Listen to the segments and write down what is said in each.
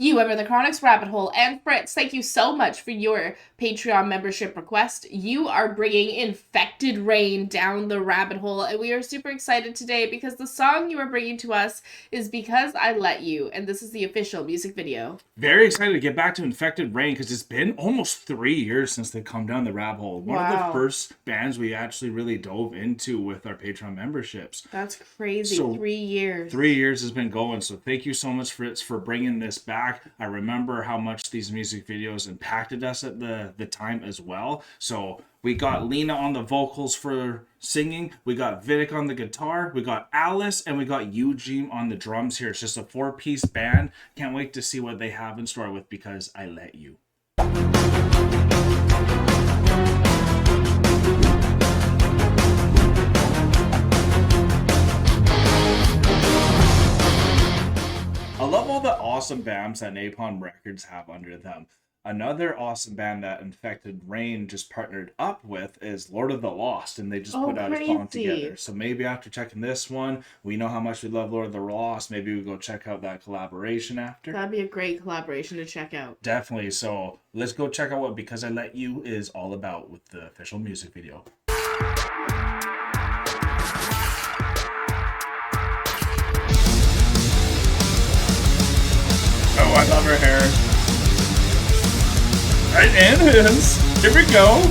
You Enter the Chronic's Rabbit Hole, and Fritz, thank you so much for your Patreon membership request. You are bringing Infected Rain down the rabbit hole, and we are super excited today because the song you are bringing to us is Because I Let You, and this is the official music video. Very excited to get back to Infected Rain because it's been almost 3 years since they've come down the rabbit hole. One of the first bands we actually really dove into with our Patreon memberships. That's crazy. So 3 years. 3 years has been going. So thank you so much, Fritz, for bringing this back. I remember how much these music videos impacted us at the time as well. So we got Lena on the vocals for singing. We got Vidic on the guitar. We got Alice, and we got Eugene on the drums here. It's just a 4-piece band. Can't wait to see what they have in store with Because I Let You. I love all the awesome bands that Napalm Records have under them. Another awesome band that Infected Rain just partnered up with is Lord of the Lost, and they just put out a song together. So maybe after checking this one, we know how much we love Lord of the Lost. Maybe we go check out that collaboration after. That'd be a great collaboration to check out. Definitely. So let's go check out what Because I Let You is all about with the official music video. Oh, I love her hair. And his. Here we go.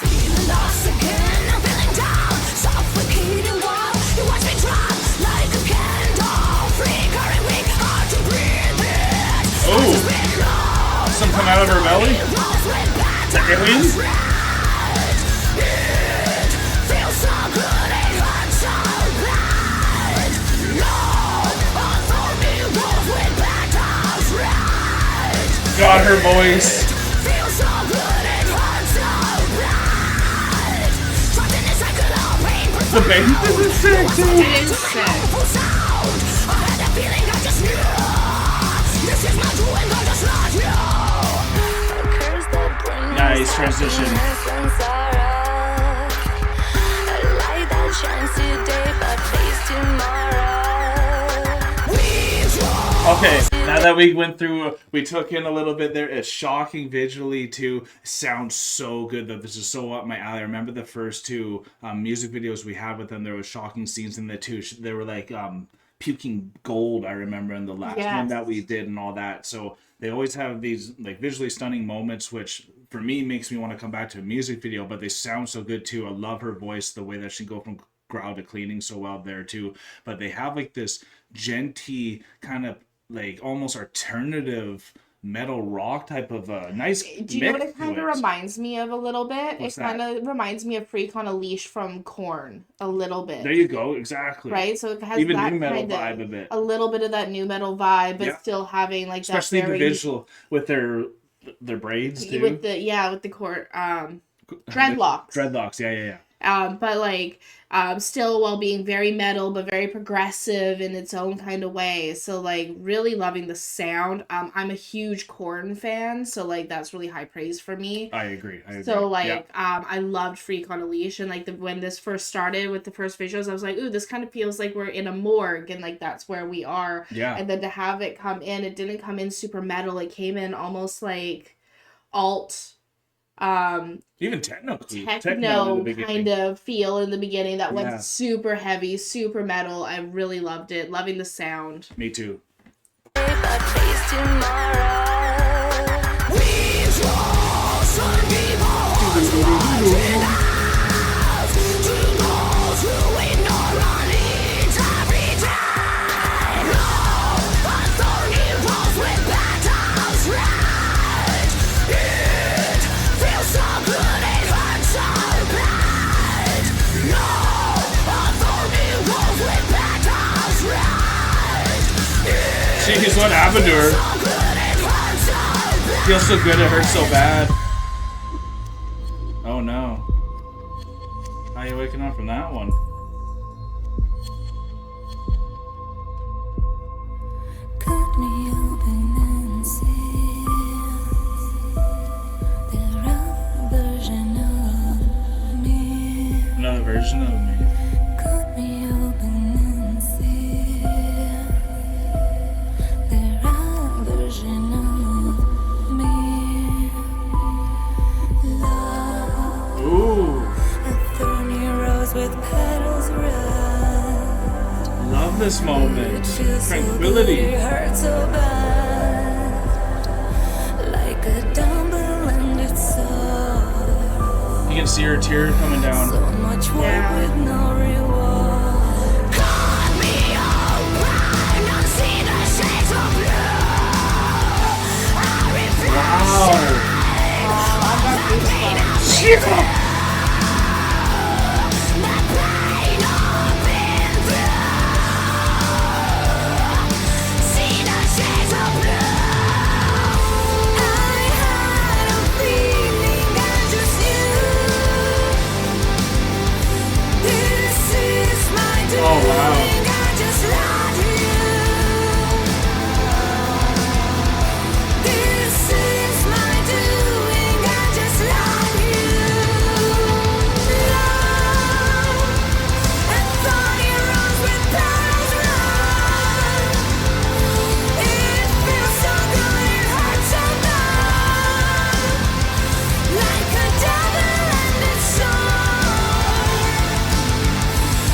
Feeling lost again, I'm feeling down, suffocating wild. You watch me drop like a candle, flickering weak, hard to breathe it. Oh, some come out of her belly. The aliens. It feels so good, it hurts so bad. No, I thought it was with battles right. God, her voice. Feels so good, it hurts so bad. Trapped in a cycle of pain. The bass is sick too. It is sick. I had a feeling I just knew. This is my doing, I just lost you. Nice transition. A light that shines today but fades tomorrow. Okay, now that we went through, we took in a little bit there. It's shocking visually too. Sounds so good though. This is so up my alley. I remember the first two music videos we had with them. There was shocking scenes in there too. They were like puking gold. I remember in the last one that we did and all that. So they always have these like visually stunning moments, which for me makes me want to come back to a music video. But they sound so good too. I love her voice, the way that she go from growl to cleaning so well there too. But they have like this genty kind of like almost alternative metal rock type of nice. Do you know what it kind of reminds me of a little bit? What's it kind of reminds me of Freak on a Leash from Korn a little bit. There you go, exactly. Right, so it has even that new metal kind vibe a bit, a little bit of that new metal vibe, but still having like especially that very... the visual with their braids too. With the dreadlocks. Dreadlocks, yeah. But like still while being very metal but very progressive in its own kind of way. So like really loving the sound. I'm a huge Korn fan, so like that's really high praise for me. I agree. So like I loved Freak on a Leash, and like when this first started with the first visuals, I was like, ooh, this kind of feels like we're in a morgue and like that's where we are. Yeah. And then to have it come in, it didn't come in super metal, it came in almost like alt even techno kind of feel in the beginning that went super heavy, super metal. I really loved it. Loving the sound. Me too. Jeez, what happened to her? Feels so good, it hurts so bad. Oh no. How are you waking up from that one? Cut me open and see the version of me. Another version of me. Cut me open and see this moment. Tranquility. It hurts so bad, like a double-ended sword. You can see her tear coming down. So much work Yeah. with no reward. Call me open, I'll see the shades of blue. I reflect Wow. I got goosebumps. Shit. the pain I've been through. See the shades of blue. I had a feeling I just knew. This is my doing. Oh, wow. I just love you. This is my doing. I just love you. Love, a thorny rose with petals run. It feels so good, it hurts so bad, like a double-ended sword.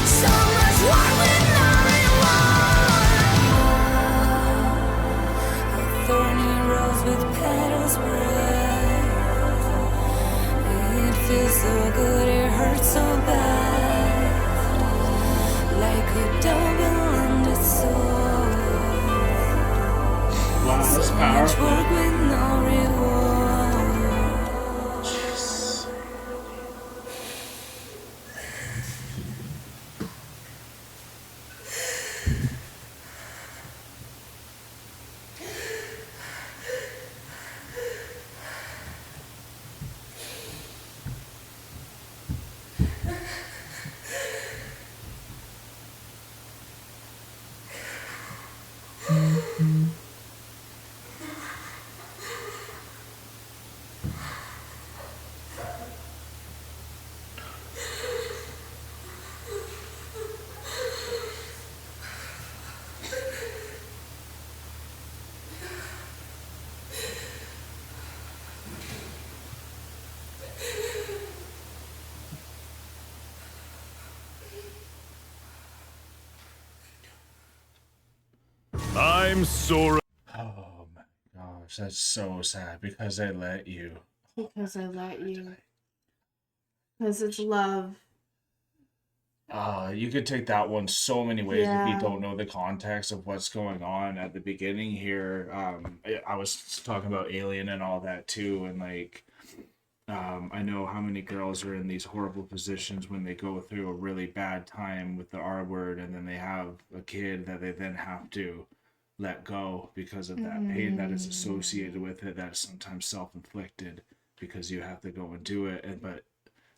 So much war with no reward. A thorny rose with petals red. It feels so good, it hurts so bad, like a double-ended sword. Wow, that's So much powerful. work with no reward. I'm sorry. Oh my gosh, that's so sad because I let you. Because I let you. Because it's love. You could take that one so many ways if Yeah. you don't know the context of what's going on at the beginning here. I was talking about Alien and all that too, and like, I know how many girls are in these horrible positions when they go through a really bad time with the R word, and then they have a kid that they then have to let go because of that pain that is associated with it. That's sometimes self-inflicted because you have to go and do it, but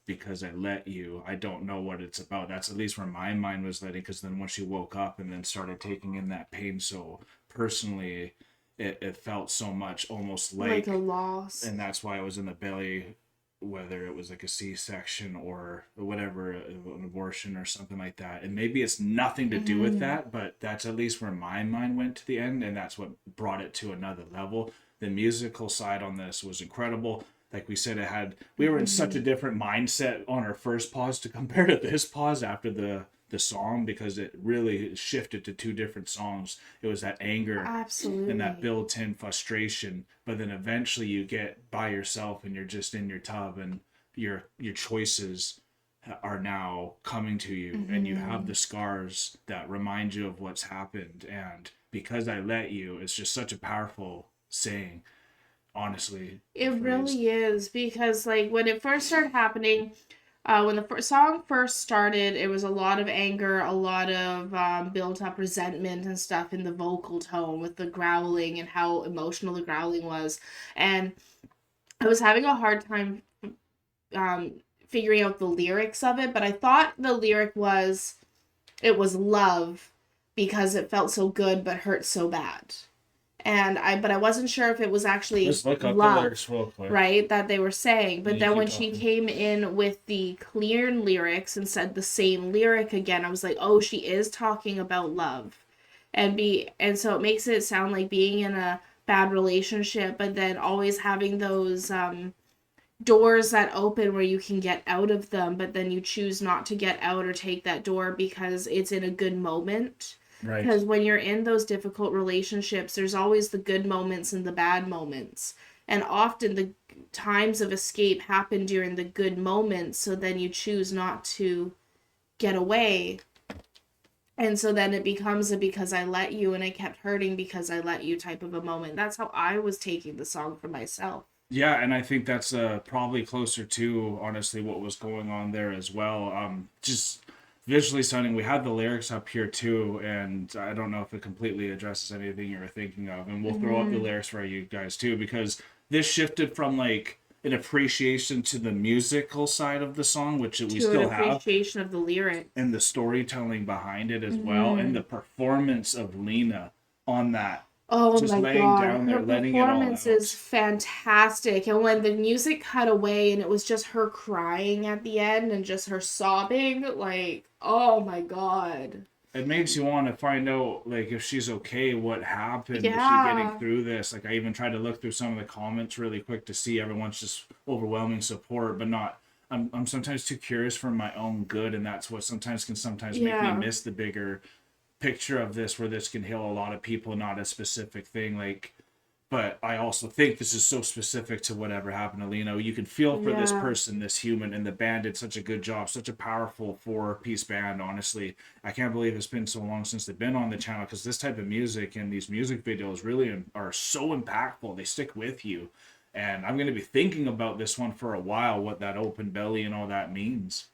because I let you, I don't know what it's about. That's at least where my mind was letting, because then once she woke up and then started taking in that pain so personally, it felt so much almost Like a loss. and that's why it was in the belly, whether it was like a C-section or whatever, an abortion or something like that. And maybe it's nothing to do with that, but that's at least where my mind went to the end, and that's what brought it to another level. The musical side on this was incredible. Like we said, we were in such a different mindset on our first pause to compare to this pause after the song, because it really shifted to two different songs. It was that anger Absolutely. and that built-in frustration, but then eventually you get by yourself and you're just in your tub, and your choices are now coming to you, and you have the scars that remind you of what's happened. And because I let you, it's just such a powerful saying, honestly. It phrase. really is, because like when it first started happening, when the song first started, it was a lot of anger, a lot of built up resentment and stuff in the vocal tone with the growling and how emotional the growling was. And I was having a hard time figuring out the lyrics of it, but I thought the lyric was, it was love because it felt so good but hurt so bad. But I wasn't sure if it was actually Let's look up the love, lyrics real quick. right, that they were saying. But You then keep when she talking. came in with the clear lyrics and said the same lyric again, I was like, oh, she is talking about love. And so it makes it sound like being in a bad relationship, but then always having those doors that open where you can get out of them, but then you choose not to get out or take that door because it's in a good moment. Right. Because when you're in those difficult relationships, there's always the good moments and the bad moments. And often the times of escape happen during the good moments, so then you choose not to get away. And so then it becomes a because I let you and I kept hurting because I let you type of a moment. That's how I was taking the song for myself. Yeah, and I think that's probably closer to honestly what was going on there as well. Just visually stunning. We had the lyrics up here too, and I don't know if it completely addresses anything you're thinking of. And we'll throw up the lyrics for you guys too, because this shifted from like an appreciation to the musical side of the song, which we To an still have, appreciation of the lyric. and the storytelling behind it as well, and the performance of Lena on that, Oh just my laying god, down her there, letting it all performance is out. fantastic. And when the music cut away and it was just her crying at the end and just her sobbing, like, oh my god. It makes you want to find out like if she's okay, what happened, is she getting Yeah. through this. Like I even tried to look through some of the comments really quick to see everyone's just overwhelming support, but not. I'm sometimes too curious for my own good, and that's what sometimes make me Yeah. miss the bigger picture of this, where this can heal a lot of people, not a specific thing. Like, but I also think this is so specific to whatever happened to Lino. You can feel for this Yeah. person, this human, and the band did such a good job, such a powerful four-piece band. Honestly, I can't believe it's been so long since they've been on the channel, because this type of music and these music videos really are so impactful. They stick with you, and I'm going to be thinking about this one for a while, what that open belly and all that means.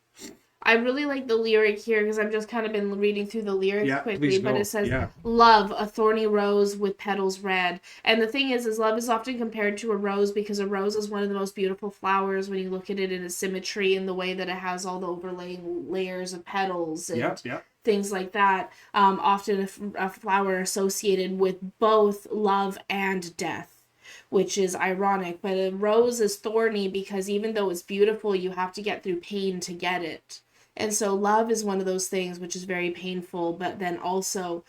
I really like the lyric here because I've just kind of been reading through the lyrics Yeah, quickly, please but go. it says, Yeah. "Love, a thorny rose with petals red." And the thing is love is often compared to a rose because a rose is one of the most beautiful flowers when you look at it in its symmetry and the way that it has all the overlaying layers of petals and Yep, yep. things like that. Often a flower associated with both love and death, which is ironic. But a rose is thorny because even though it's beautiful, you have to get through pain to get it. And so love is one of those things which is very painful, but then also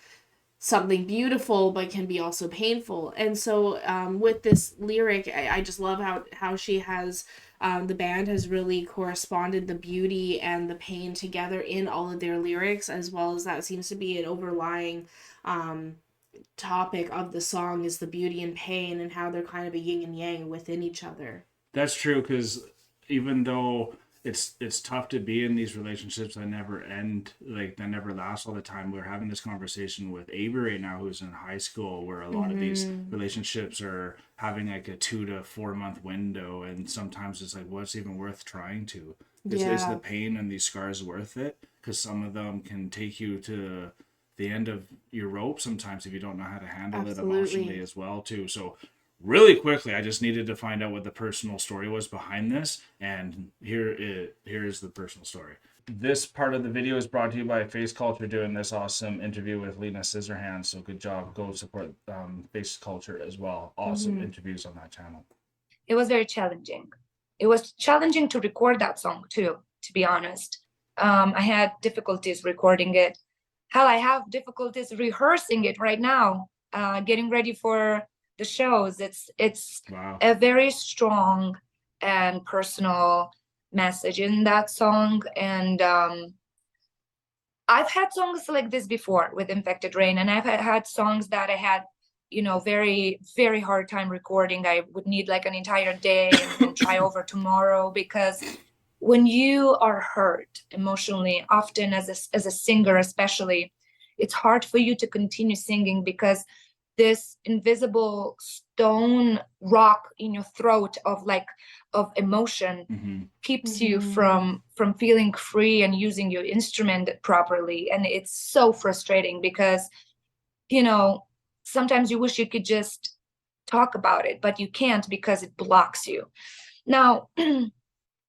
something beautiful, but can be also painful. And so with this lyric, I just love how she has, the band has really corresponded the beauty and the pain together in all of their lyrics, as well as that seems to be an overlying topic of the song is the beauty and pain and how they're kind of a yin and yang within each other. That's true, because even though it's tough to be in these relationships that never end, like that never last all the time. We're having this conversation with Avery right now, who's in high school, where a lot of these relationships are having like a 2 to 4 month window, and sometimes it's like, what's even worth trying to? Is the pain and these scars worth it? Because some of them can take you to the end of your rope sometimes if you don't know how to handle it emotionally as well too. So really quickly, I just needed to find out what the personal story was behind this, and here is the personal story. This part of the video is brought to you by Face Culture doing this awesome interview with Lena Scissorhands. So good job. Go support Face Culture as well. Awesome interviews on that channel. It was very challenging. It was challenging to record that song too, to be honest. I had difficulties recording it. Hell, I have difficulties rehearsing it right now, getting ready for the shows. It's Wow. a very strong and personal message in that song. And I've had songs like this before with Infected Rain, and I've had songs that I had, very, very hard time recording. I would need like an entire day and try over tomorrow, because when you are hurt emotionally, often as a singer especially, it's hard for you to continue singing because this invisible stone rock in your throat of emotion keeps you from feeling free and using your instrument properly. And it's so frustrating because sometimes you wish you could just talk about it, but you can't because it blocks you. Now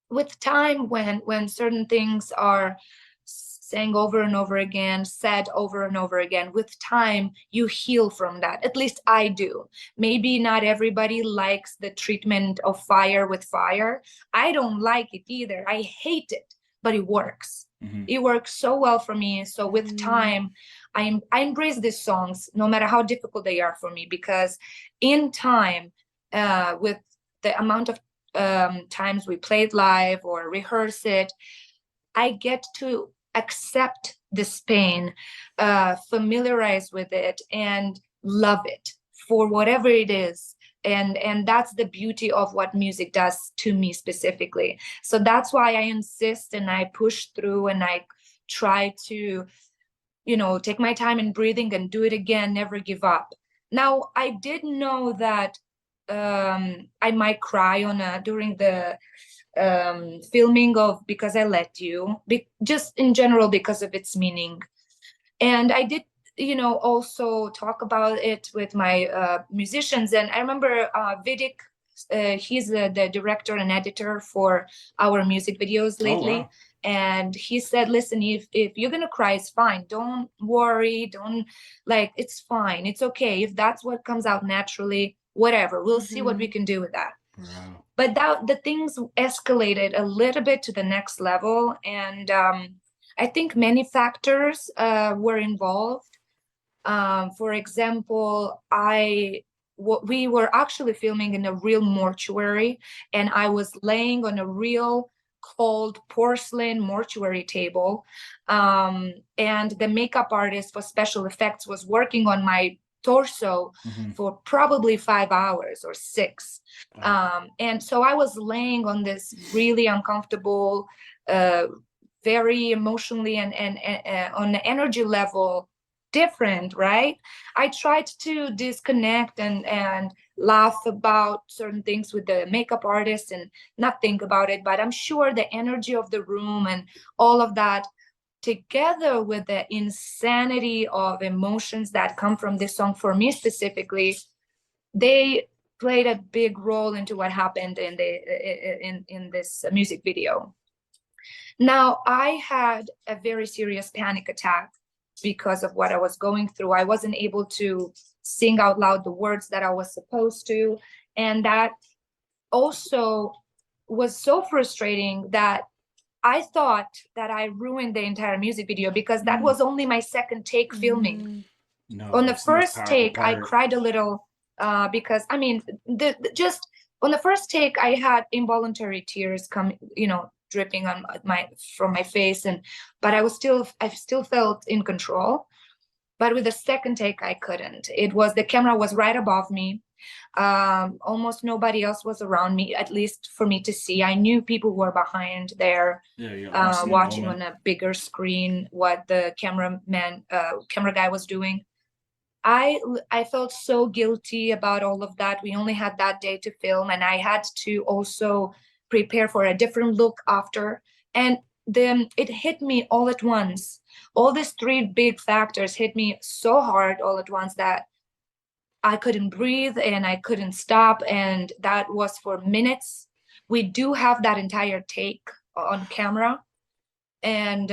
with time, when certain things are sang over and over again, said over and over again, with time you heal from that. At least I do. Maybe not everybody likes the treatment of fire with fire. I don't like it either. I hate it, but it works. It works so well for me. So with time, I embrace these songs no matter how difficult they are for me, because in time, with the amount of times we play it live or rehearse it, I get to accept this pain, familiarize with it, and love it for whatever it is. And that's the beauty of what music does to me specifically. So that's why I insist and I push through and I try to, take my time in breathing and do it again, never give up. Now, I did know that I might cry during the filming of Because I Let You, just in general because of its meaning. And I did, also talk about it with my musicians. And I remember Vidic, he's the director and editor for our music videos lately. wow. And he said, listen, if you're gonna cry, it's fine. Don't worry. Don't it's fine. It's okay. If that's what comes out naturally, whatever. We'll see what we can do with that. Wow. But the things escalated a little bit to the next level. And I think many factors were involved. For example, we were actually filming in a real mortuary, and I was laying on a real cold porcelain mortuary table. And the makeup artist for special effects was working on my torso for probably 5 hours or 6. Wow. And so I was laying on this really uncomfortable, very emotionally and on the energy level different, right? I tried to disconnect and laugh about certain things with the makeup artist and not think about it, but I'm sure the energy of the room and all of that, together with the insanity of emotions that come from this song, for me specifically, they played a big role into what happened in this music video. Now, I had a very serious panic attack because of what I was going through. I wasn't able to sing out loud the words that I was supposed to. And that also was so frustrating that I thought that I ruined the entire music video, because that was only my second take filming. No, On the that's the most first powerful take, I part. cried a little because, I mean, just on the first take, I had involuntary tears come, dripping on from my face, but I still felt in control. But with the second take, I couldn't. The camera was right above me. Almost nobody else was around me, at least for me to see. I knew people were behind there, Yeah, you're lost in the watching moment. on a bigger screen what the camera guy was doing. I felt so guilty about all of that. We only had that day to film, and I had to also prepare for a different look after. And then it hit me all at once. All these 3 big factors hit me so hard all at once that I couldn't breathe and I couldn't stop. And that was for minutes. We do have that entire take on camera. And,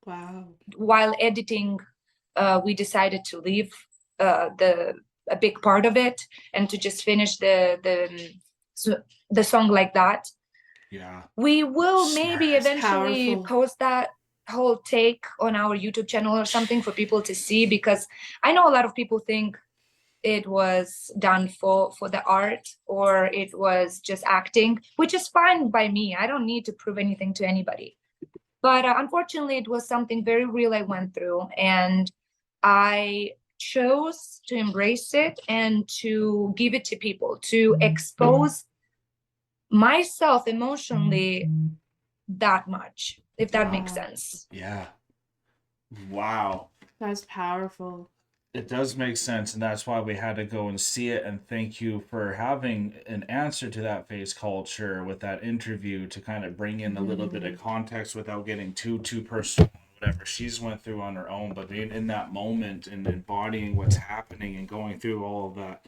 Wow. while editing, we decided to leave a big part of it and to just finish the song like that. Yeah. We will maybe That's eventually powerful. post that whole take on our YouTube channel or something for people to see, because I know a lot of people think it was done for the art or it was just acting, which is fine by me. I don't need to prove anything to anybody. But unfortunately, it was something very real I went through, and I chose to embrace it and to give it to people, to expose myself emotionally that much, if that makes Wow. sense. Yeah. Wow. That's powerful. It does make sense, and that's why we had to go and see it. And thank you for having an answer to that face culture with that interview to kind of bring in a little bit of context without getting too personal. Whatever she's went through on her own, but being in that moment and embodying what's happening and going through all of that,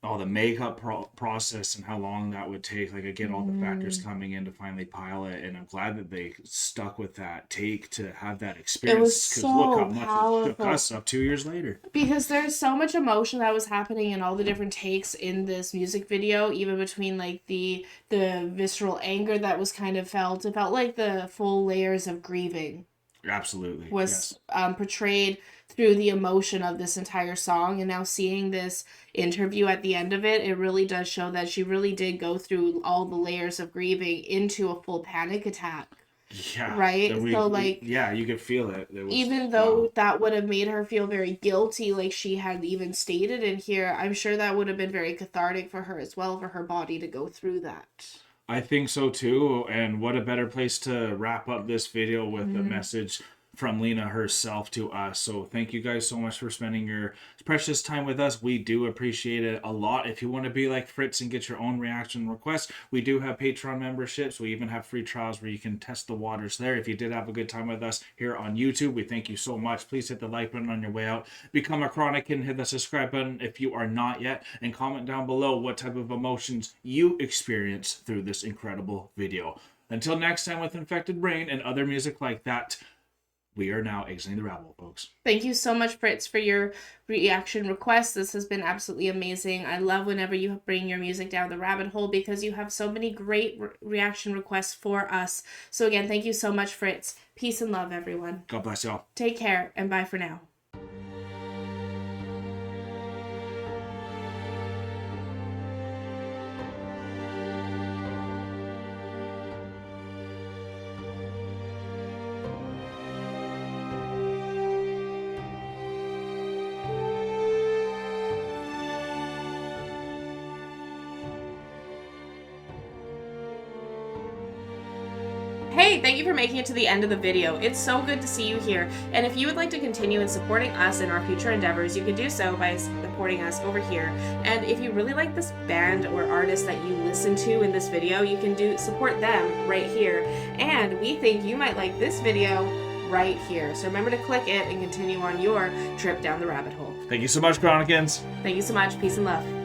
all the makeup process and how long that would take. Like again, all the factors coming in to finally pilot, and I'm glad that they stuck with that take to have that experience. It was Because look so how much it shook powerful. us up 2 years later. Because there's so much emotion that was happening in all the different takes in this music video, even between like the visceral anger that was kind of felt. It felt like the full layers of grieving Absolutely. was Yes. portrayed through the emotion of this entire song. And now seeing this interview at the end of it, it really does show that she really did go through all the layers of grieving into a full panic attack. Yeah. Right? that So, like, yeah, you could feel it. It was, even though wow. that would have made her feel very guilty, like she had even stated in here, I'm sure that would have been very cathartic for her as well, for her body to go through that. I think so too. And what a better place to wrap up this video with a message from Lena herself to us. So thank you guys so much for spending your precious time with us. We do appreciate it a lot. If you want to be like Fritz and get your own reaction requests, we do have Patreon memberships. We even have free trials where you can test the waters there. If you did have a good time with us here on YouTube, we thank you so much. Please hit the like button on your way out. Become a Chronic and hit the subscribe button if you are not yet. And comment down below what type of emotions you experience through this incredible video. Until next time with Infected Brain and other music like that, we are now exiting the rabbit hole, folks. Thank you so much, Fritz, for your reaction requests. This has been absolutely amazing. I love whenever you bring your music down the rabbit hole because you have so many great reaction requests for us. So again, thank you so much, Fritz. Peace and love, everyone. God bless y'all. Take care, and bye for now. Hey, thank you for making it to the end of the video. It's so good to see you here. And if you would like to continue in supporting us in our future endeavors, you can do so by supporting us over here. And if you really like this band or artist that you listen to in this video, you can support them right here. And we think you might like this video right here. So remember to click it and continue on your trip down the rabbit hole. Thank you so much, Chronicans. Thank you so much. Peace and love.